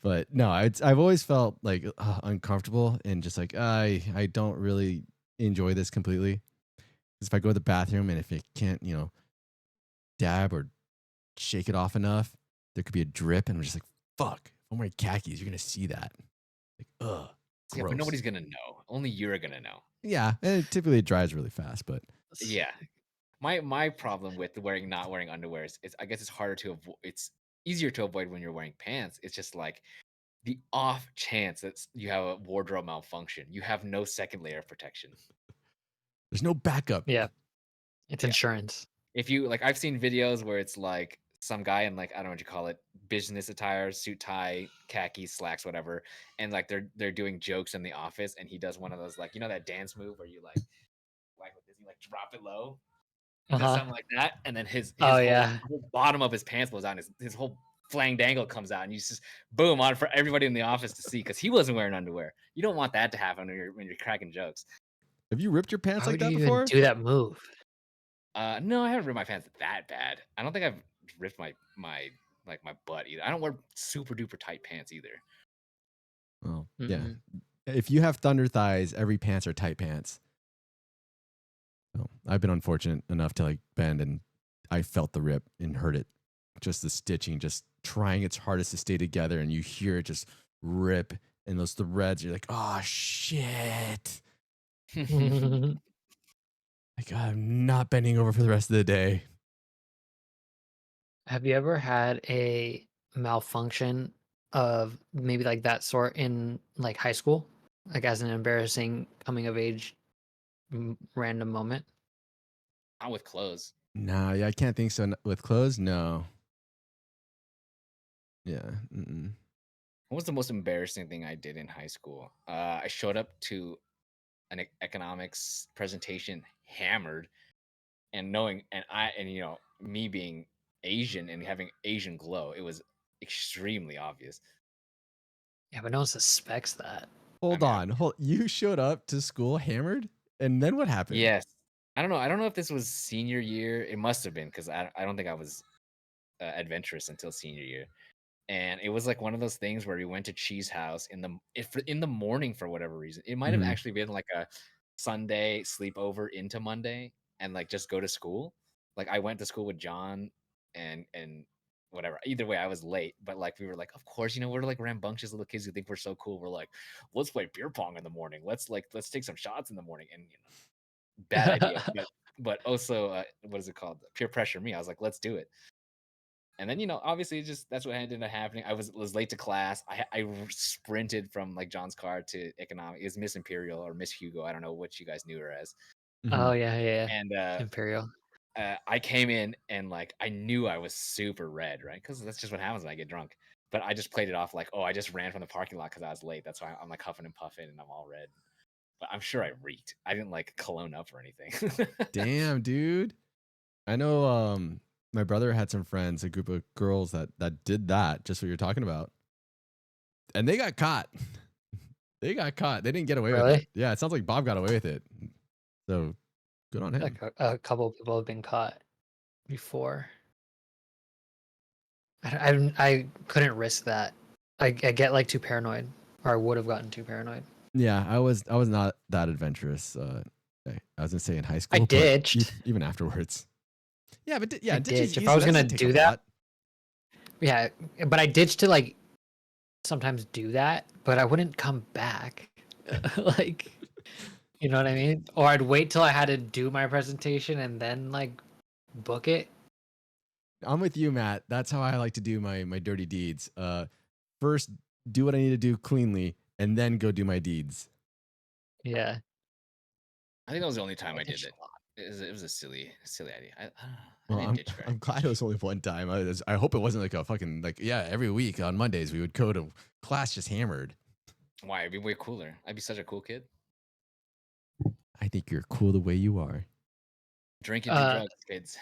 But no, I've always felt like uncomfortable and just like I don't really enjoy this completely. Because if I go to the bathroom and if it can't, dab or shake it off enough, there could be a drip, and I'm just like, fuck. If I'm wearing khakis, you're gonna see that. Like, ugh. Yeah, but gross. nobody's gonna know. Only you're gonna know. Yeah, and typically it dries really fast, but Yeah. My problem with not wearing underwear is I guess it's harder to avoid. It's easier to avoid when you're wearing pants. It's just like the off chance that you have a wardrobe malfunction. You have no second layer of protection. there's no backup. Yeah, it's insurance. If you I've seen videos where it's like some guy in like I don't know what you call it, business attire, suit tie, khaki, slacks, whatever, and like they're doing jokes in the office, and he does one of those like that dance move where you like with this, you like drop it low, he does something like that, and then his Oh, whole, yeah. whole bottom of his pants blows out, and his whole flang dangle comes out, and you just boom on for everybody in the office to see because he wasn't wearing underwear. You don't want that to happen when you're cracking jokes. Have you ripped your pants Why like would that you before? even do that move? No, I haven't ripped my pants that bad. I don't think I've ripped my butt either. I don't wear super duper tight pants either. Oh, yeah. If you have thunder thighs, every pants are tight pants. So I've been unfortunate enough to like bend, and I felt the rip and heard it. Just the stitching, just trying its hardest to stay together, and you hear it just rip, and those threads. You're like, oh shit! Like I'm not bending over for the rest of the day. Have you ever had a malfunction of maybe like that sort in like high school, like as an embarrassing coming of age random moment? Not with clothes. Nah, yeah, I can't think so. With clothes, no. Yeah. What was the most embarrassing thing I did in high school? I showed up to an economics presentation hammered, and me being Asian and having Asian glow, it was extremely obvious. Yeah, but no one suspects that. Hold on. You showed up to school hammered, and then what happened? Yes. I don't know. I don't know if this was senior year. It must have been because I don't think I was adventurous until senior year. And it was like one of those things where we went to Cheese House in the morning for whatever reason. It might have actually been like a Sunday sleepover into Monday and like just go to school. Like I went to school with John and whatever. Either way, I was late, but like we were like, of course, we're like rambunctious little kids who think we're so cool. We're like, let's play beer pong in the morning. Let's take some shots in the morning. And bad idea, but also what is it called? Peer pressure me. I was like, let's do it. And then obviously just that's what ended up happening. I was late to class. I sprinted from like John's car to economics. It was Miss Imperial or Miss Hugo. I don't know what you guys knew her as. Oh yeah. And Imperial. I came in and like I knew I was super red, right? Because that's just what happens when I get drunk. But I just played it off like, oh, I just ran from the parking lot because I was late. That's why I'm like huffing and puffing and I'm all red. But I'm sure I reeked. I didn't like cologne up or anything. Damn, dude. I know my brother had some friends, a group of girls that did that, just what you're talking about. And they got caught. They got caught. They didn't get away with it. Yeah, it sounds like Bob got away with it. So good on him. Like a couple of people have been caught before. I couldn't risk that. I get like too paranoid, or I would have gotten too paranoid. Yeah, I was not that adventurous. I was gonna say in high school. I ditched. Even afterwards. Yeah, but I ditched. If I was gonna do that, yeah, but I ditched to like sometimes do that, but I wouldn't come back. Like, you know what I mean? Or I'd wait till I had to do my presentation and then like book it. I'm with you, Matt. That's how I like to do my dirty deeds. First, do what I need to do cleanly, and then go do my deeds. Yeah. I think that was the only time I did it. It was a silly idea. I'm glad it was only one time. I hope it wasn't like a fucking every week on Mondays we would go to class just hammered. Why? I'd be way cooler. I'd be such a cool kid. I think you're cool the way you are. Drinking drugs, kids.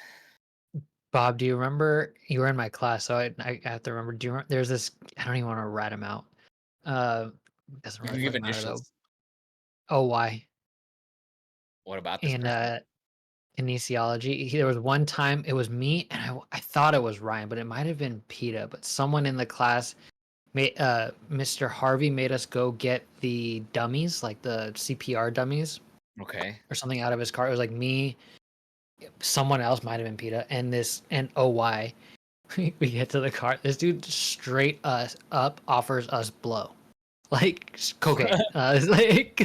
Bob, do you remember you were in my class? So I have to remember. Do you remember? There's this. I don't even want to rat him out. Doesn't really give matter though. initials. Oh, why? What about this? In kinesiology, there was one time it was me and I thought it was Ryan, but it might have been PETA. But someone in the class made Mr. Harvey made us go get the dummies, like the CPR dummies. Okay. Or something out of his car. It was like me, someone else might have been PETA, and OY. We get to the car. This dude straight us up offers us blow, like cocaine. It's like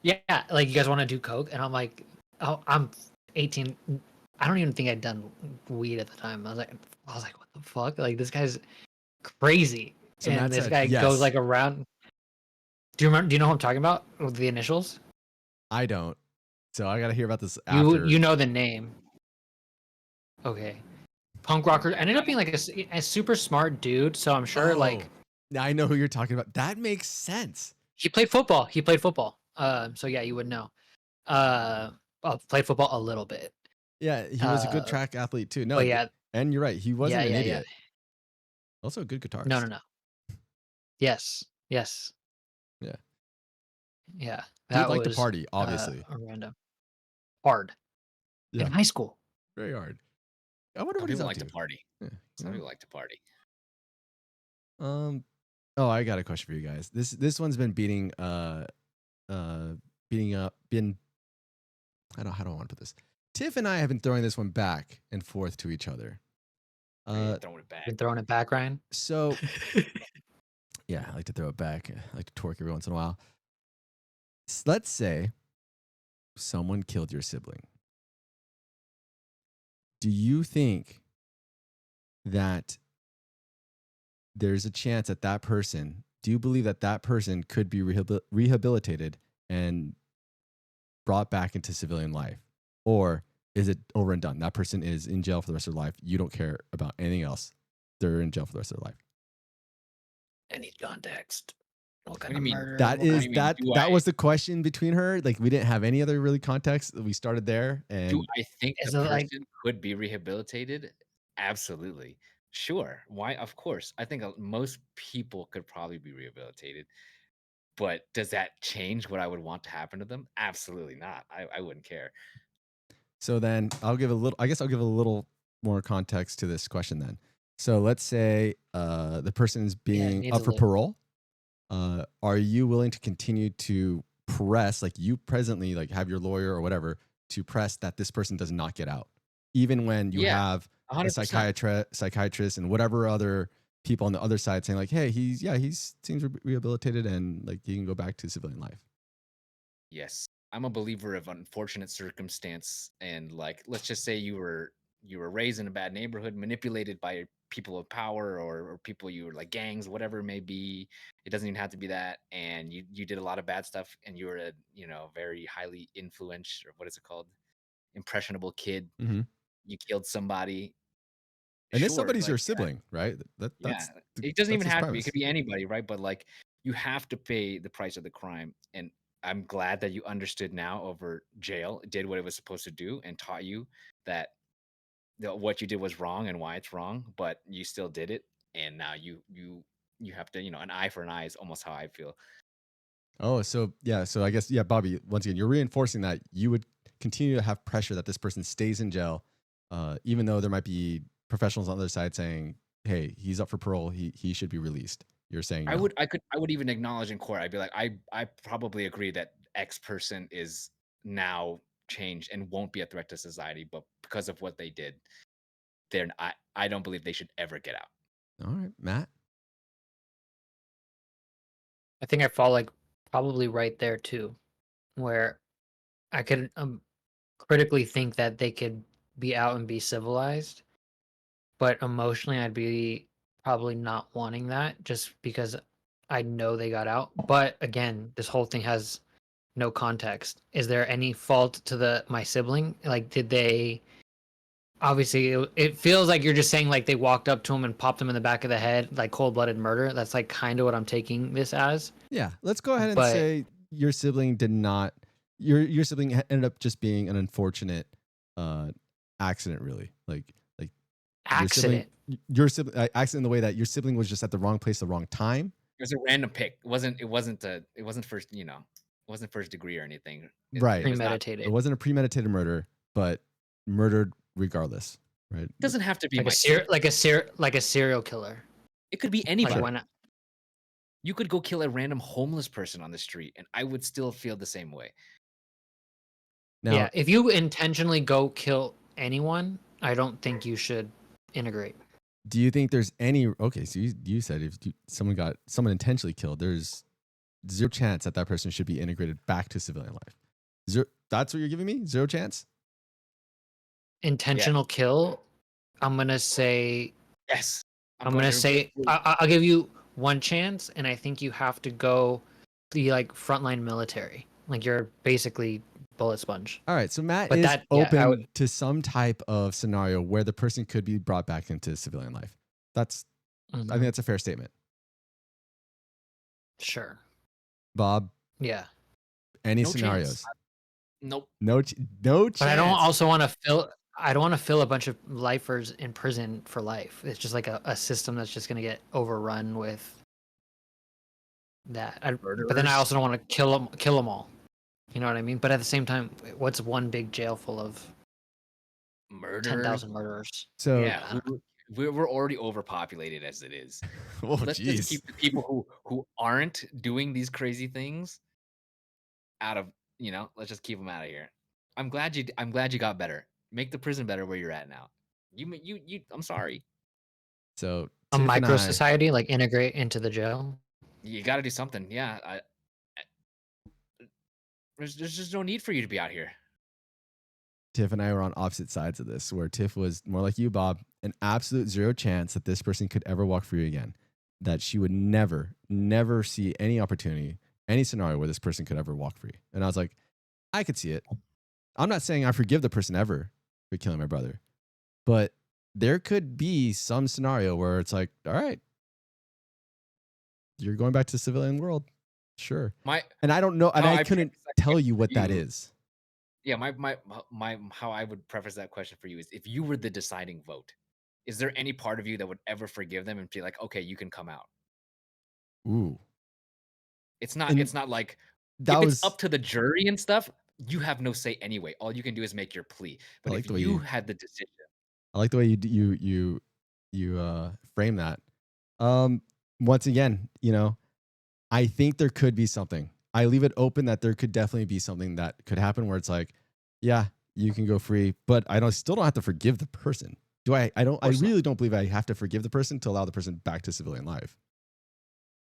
yeah, like you guys want to do coke, and I'm like, oh, I'm 18. I don't even think I'd done weed at the time. I was like, what the fuck? Like this guy's crazy. So and this guy goes like around. Do you remember? Do you know what I'm talking about with the initials? I don't. So I got to hear about this after. You know the name. Okay. punk rocker. Ended up being like a super smart dude. So I'm sure like Oh, now I know who you're talking about. That makes sense. he played football. He played football. So yeah, you would know. Well, played football a little bit. Yeah, he was a good Uh, track athlete too. No, but yeah, and you're right. He wasn't an yeah. idiot. Also a good guitarist. No. Yes. Yeah. Yeah. Dude That liked to was party, obviously. a random hard Yeah. in high school. Very hard. I wonder Some what he's people up like to. to party. Yeah. Some people like to party. Oh, I got a question for you guys. This one's been beating up. How do I want to put this? Tiff and I have been throwing this one back and forth to each other. Throwing it back. Been throwing it back, Ryan. So yeah, I like to throw it back. I like to torque every once in a while. Let's say someone killed your sibling. Do you think that there's a chance that that person, do you believe that that person could be rehabilitated and brought back into civilian life? Or is it over and done? That person is in jail for the rest of their life. You don't care about anything else. They're in jail for the rest of their life. Any context? What do you kind of mean? murder? That What do is you mean, that do that I- was the question between her. Like we didn't have any other really context. We started there and Do I think Is the it like- person could be rehabilitated? Absolutely. Sure. Why? Of course. I think most people could probably be rehabilitated. But does that change what I would want to happen to them? Absolutely not. I wouldn't care. so then I'll give a little more context to this question then. So let's say the person is being needs up a for little- parole. Are you willing to continue to press, like you presently like have your lawyer or whatever to press that this person does not get out, even when you Yeah, have a 100%. psychiatrist and whatever other people on the other side saying like, hey, he seems rehabilitated and like he can go back to civilian life. Yes. I'm a believer of unfortunate circumstance, and like let's just say you were raised in a bad neighborhood, manipulated by people of power or people you were like gangs, whatever it may be. It doesn't even have to be that, and you did a lot of bad stuff, and you were a very highly influential, or what is it called, impressionable kid. Mhm. You killed somebody. And this Sure, somebody's your like, sibling, right? That's it doesn't even his have to be. It premise. could be anybody, right? But like, you have to pay the price of the crime. And I'm glad that you understood now over jail, did what it was supposed to do, and taught you that what you did was wrong and why it's wrong. But you still did it, and now you have to, an eye for an eye is almost how I feel. Oh, so yeah. So I guess, yeah, Bobby, once again, you're reinforcing that you would continue to have pressure that this person stays in jail, even though there might be professionals on the other side saying, hey, he's up for parole. He should be released. You're saying no. I would even acknowledge in court. I'd be like, I probably agree that X person is now changed and won't be a threat to society, but because of what they did, I don't believe they should ever get out. All right, Matt. I think I fall like probably right there too, where I could critically think that they could be out and be civilized, but emotionally I'd be probably not wanting that just because I know they got out. But again, this whole thing has no context. Is there any fault to my sibling? Like, did they? Obviously, it feels like you're just saying like they walked up to him and popped him in the back of the head, like cold-blooded murder. That's like kind of what I'm taking this as. Yeah, let's go ahead and But- say your sibling did not. Your sibling ended up just being an unfortunate accident, really. Like Accident. Your sibling accident in the way that your sibling was just at the wrong place, the wrong time. It was a random pick. It wasn't first, it wasn't first degree or anything. Right. It was not- Premeditated. It wasn't a premeditated murder, but murdered regardless, right? It doesn't have to be like my a kid. like a serial killer. It could be Like, anybody. why not? You could go kill a random homeless person on the street, and I would still feel the same way. Now, Yeah, if you intentionally go kill anyone, I don't think you should integrate. do you think there's any? Okay, so you said if someone intentionally killed, there's zero chance that person should be integrated back to civilian life. Zero. That's what you're giving me? Zero chance? Intentional kill, I'm gonna say Yes. I'm gonna say I'll give you one chance, and I think you have to go the like frontline military. Like you're basically bullet sponge. All right, so Matt But is that- yeah, I open would- to some type of scenario where the person could be brought back into civilian life. I think Mhm. that's a fair statement. Sure. Bob, Yeah. any No chance. scenarios? Nope. No chance. But I don't also want to fill. I don't want to fill a bunch of lifers in prison for life. It's just like a system that's just going to get overrun with that. But then I also don't want to kill them all. You know what I mean? But at the same time, what's one big jail full of Murder. 10,000 murderers? So, Yeah, we're already overpopulated as it is. oh Let's just jeez. keep the people who aren't doing these crazy things out of, let's just keep them out of here. I'm glad you got better. Make the prison better where you're at now. I'm sorry. So A Tiff and micro I- society, like integrate into the jail. You got to do something. Yeah, there's just no need for you to be out here. Tiff and I were on opposite sides of this, where Tiff was more like you, Bob, an absolute zero chance that this person could ever walk free again, that she would never see any opportunity, any scenario where this person could ever walk free. And I was like, I could see it. I'm not saying I forgive the person ever for killing my brother, but there could be some scenario where it's like, all right, you're going back to the civilian world. Sure. And I don't know, and I couldn't tell you what that is. Yeah, my how I would preface that question for you is, if you were the deciding vote, is there any part of you that would ever forgive them and be like, okay, you can come out? Ooh. It's not like That if was it's up to the jury and stuff, you have no say anyway. All you can do is make your plea. But like if the way you you- had the decision, I like the way you frame that. Once again, I think there could be something. I leave it open that there could definitely be something that could happen where it's like, yeah, you can go free, but I still don't have to forgive the person. Do I? I really don't believe I have to forgive the person to allow the person back to civilian life.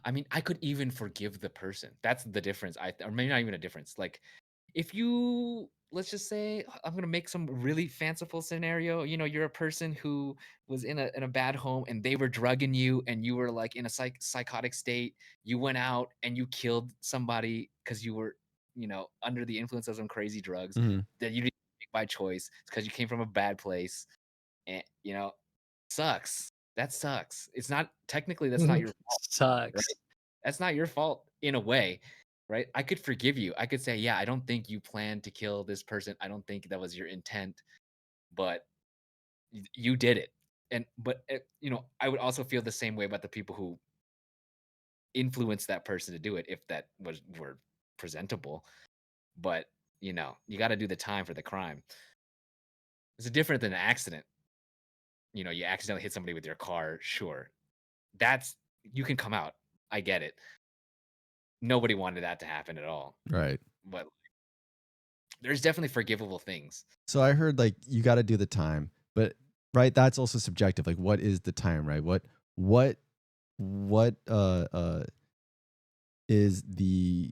I mean, I could even forgive the person. That's the difference. Or maybe not even a difference. Like, if you, let's just say, I'm gonna make some really fanciful scenario. You're a person who was in a bad home and they were drugging you, and you were like in a psychotic state. You went out and you killed somebody because you were, under the influence of some crazy drugs Mhm. that you didn't make by choice. It's because you came from a bad place, and sucks. That sucks. It's not technically, that's not your fault. Sucks. Right? That's not your fault in a way, right? I could forgive you. I could say, yeah, I don't think you planned to kill this person. I don't think that was your intent, but you did it. But I would also feel the same way about the people who influenced that person to do it, if that were presentable. But you got to do the time for the crime. It's different than an accident. You accidentally hit somebody with your car. Sure, you can come out. I get it. Nobody wanted that to happen at all. Right. But there's definitely forgivable things. So I heard like you got to do the time, but right, that's also subjective. Like, what is the time, right? What is the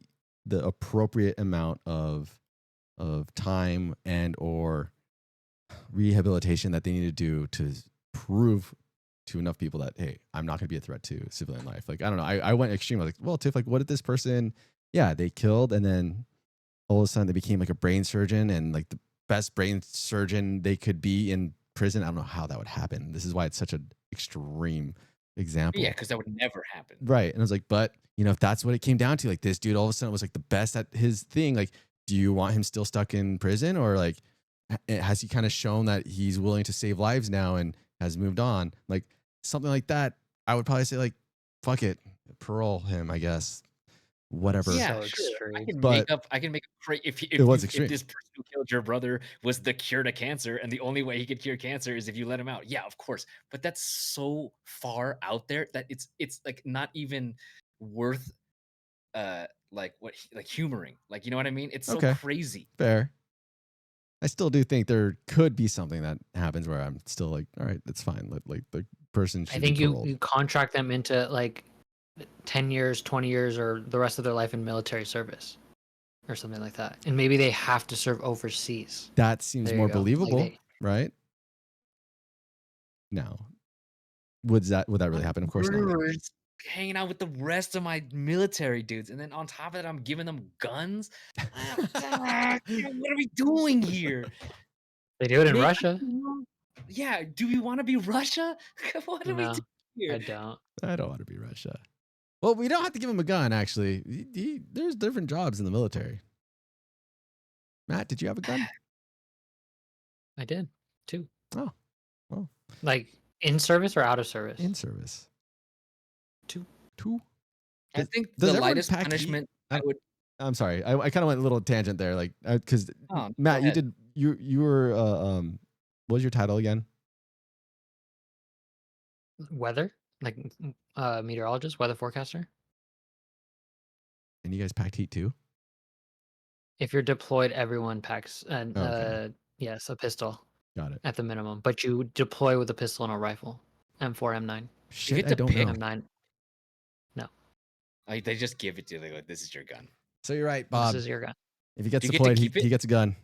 appropriate amount of time and or rehabilitation that they need to do to prove to enough people that, hey, I'm not going to be a threat to civilian life. Like, I don't know. I went extreme. I was like, well, Tiff, like, what did this person? Yeah, they killed, and then all of a sudden they became like a brain surgeon and like the best brain surgeon they could be in prison. I don't know how that would happen. This is why it's such an extreme example. Yeah, because that would never happen. Right. And I was like, but if that's what it came down to, like this dude all of a sudden was like the best at his thing. Like, do you want him still stuck in prison, or like has he kind of shown that he's willing to save lives now and has moved on? Like something like that, I would probably say like, fuck it, parole him, I guess. Whatever. Yeah, So sure. I can But- make up if extreme. this person who killed your brother was the cure to cancer, and the only way he could cure cancer is if you let him out. Yeah, of course. But that's so far out there that it's like not even worth like humoring. Like, you know what I mean? It's so Okay. crazy. Fair. I still do think there could be something that happens where I'm still like, all right, that's fine. Like the person should I think be you paroled. contract them into like 10 years, 20 years, or the rest of their life in military service or something like that. And maybe they have to serve overseas. That seems There you more go. Like believable, they- right? No. Would that really happen? Of course not. Murderers hanging out with the rest of my military dudes, and then on top of that, I'm giving them guns. What are we doing here? They do it in Maybe- Russia. Yeah, do we want to be Russia? What are we No, doing here? I don't. I don't want to be Russia. Well, we don't have to give him a gun, actually. There's different jobs in the military. Matt, did you have a gun? I did too. Oh, well, Like in service or out of service? in service. Two. I Does- think does the everyone lightest pack heat? punishment I I would. I'm sorry. I kind of went a little tangent there, like because Oh, go Matt, you ahead. did you were what was your title again? Weather, like meteorologist, weather forecaster. And you guys packed heat too? If you're deployed, everyone packs an Okay. yes, a pistol Got it. at the minimum. But you deploy with a pistol and a rifle. M4, M9. Shit, get I to don't pick- know. M9. Like, they just give it to you. They go, "This is your gun." So you're right, Bob. This is your gun. If he gets Do you get to deployed, keep he it? gets a gun.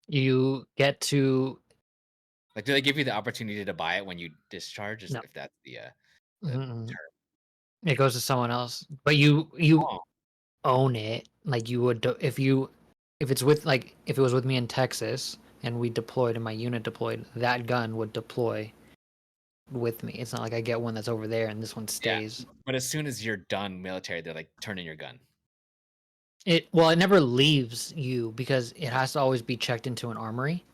You get to Like, do they give you the opportunity to buy it when you discharge? No. If that's the Mm-mm. term. It goes to someone else, but you Oh, own it. Like you would if it's with like if it was with me in Texas and we deployed and my unit deployed, that gun would deploy with me. It's not like I get one that's over there and this one Yeah. stays. but as soon as you're done military, they're like, "Turn in your gun." It never leaves you because it has to always be checked into an armory.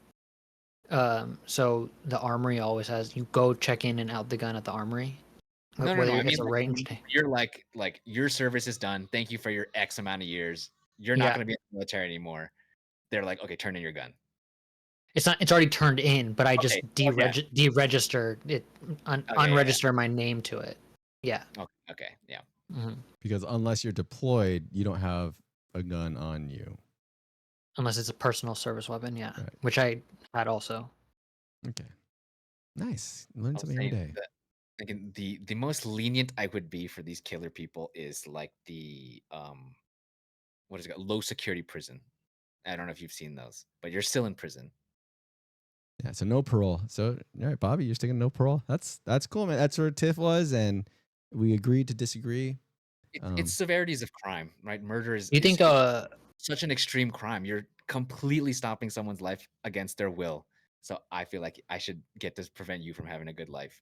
So the armory always has you go check in and out the gun at the armory. No, Whether I it's mean, a like, ranged. you're like your service is done. Thank you for your X amount of years. You're not Yeah. going to be in the military anymore. They're like, "Okay, turn in your gun." It's not. It's already turned in, but I just Okay, deregister it, yeah. unregister my name to it. Yeah. Okay, yeah. Mhm. Because unless you're deployed, you don't have a gun on you. Unless it's a personal service weapon, yeah, Right. which I had also. Okay. Nice. Learn I was something every saying day. that, like, the most lenient I would be for these killer people is like the what is it called? Low security prison. I don't know if you've seen those, but you're still in prison. Yeah, so no parole. So all right, Bobby, you're sticking no parole. That's cool, man. That's where Tiff was, and we agreed to disagree. It's severities of crime, right? Murder is You think is such an extreme crime. You're completely stopping someone's life against their will. So I feel like I should get to prevent you from having a good life.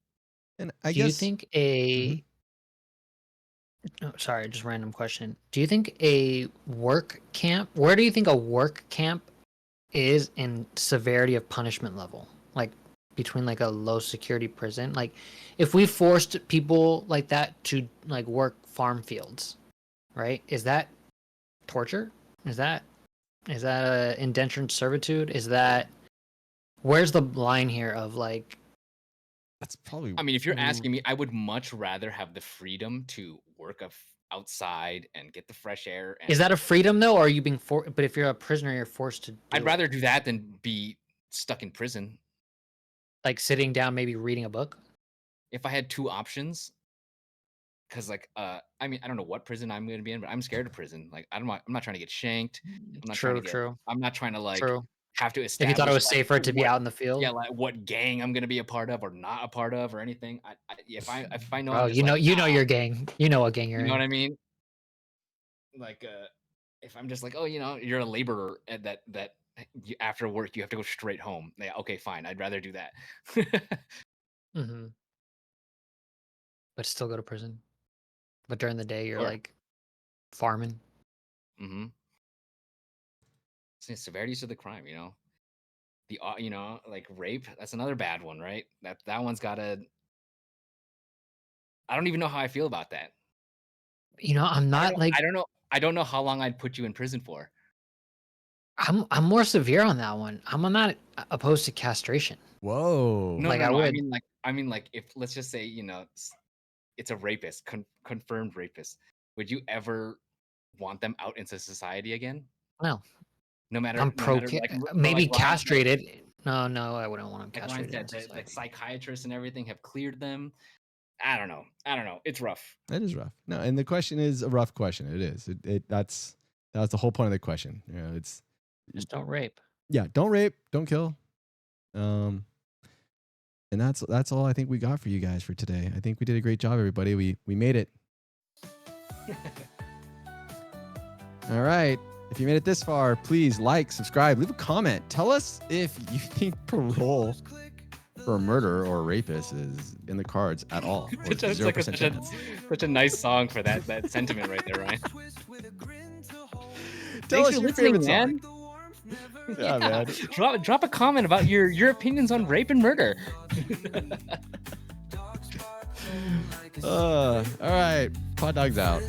And I do you guess think a oh, sorry, just random question. Do you think a work camp where do you think a work camp is in severity of punishment level? Like between like a low security prison? Like if we forced people like that to like work farm fields, right? Is that torture? Is that indentured servitude? Is that where's the line here of like that's probably. I mean, if you're Mm. asking me, I would much rather have the freedom to work outside and get the fresh air. And is that a freedom though, or are you being but if you're a prisoner you're forced to do I'd it? rather do that than be stuck in prison. Like sitting down maybe reading a book? If I had two options, because like I mean, I don't know what prison I'm going to be in, but I'm scared of prison. Like I'm not trying to get shanked. I'm not trying to get, True. I'm not trying to like True. have to If establish. you thought it was like, safer to be what- out in the field? Yeah, like what gang I'm going to be a part of or not a part of or anything. If I know, Oh, I'm just you know, like, you know your gang. You know what gang you're you know in. what I mean? Like if I'm just like, oh, you're a laborer and that after work you have to go straight home. Yeah, okay, fine. I'd rather do that. Mm-hmm. But still go to prison. But during the day you're Sure. like farming. Mm-hmm. Severities of the crime, the like rape. That's another bad one, right? That one's gotta. I don't even know how I feel about that. You know, I'm not like I don't know. I don't know how long I'd put you in prison for. I'm more severe on that one. I'm not opposed to castration. Whoa. No, Like, no, I no. would- I mean, like, if let's just say, it's a rapist, confirmed rapist. Would you ever want them out into society again? No. No matter. I'm no pro matter, like, maybe like Ryan said- castrated. No, I wouldn't want them Like Ryan castrated. said, in the society. psychiatrists and everything have cleared them. I don't know. It's rough. That is rough. No, and the question is a rough question. It is. That's the whole point of the question. It's Just don't rape. yeah, don't rape, don't kill. And that's all I think we got for you guys for today. I think we did a great job, everybody. We made it. All right. If you made it this far, please like, subscribe, leave a comment. Tell us if you think parole for a murderer or a rapist is in the cards at all. Or It's like 0% chance. such a nice song for that sentiment right there, Ryan. Tell Thanks us for your listening, favorite man. song. Yeah, man. Drop a comment about your opinions on rape and murder. All right. Pod Dogs out.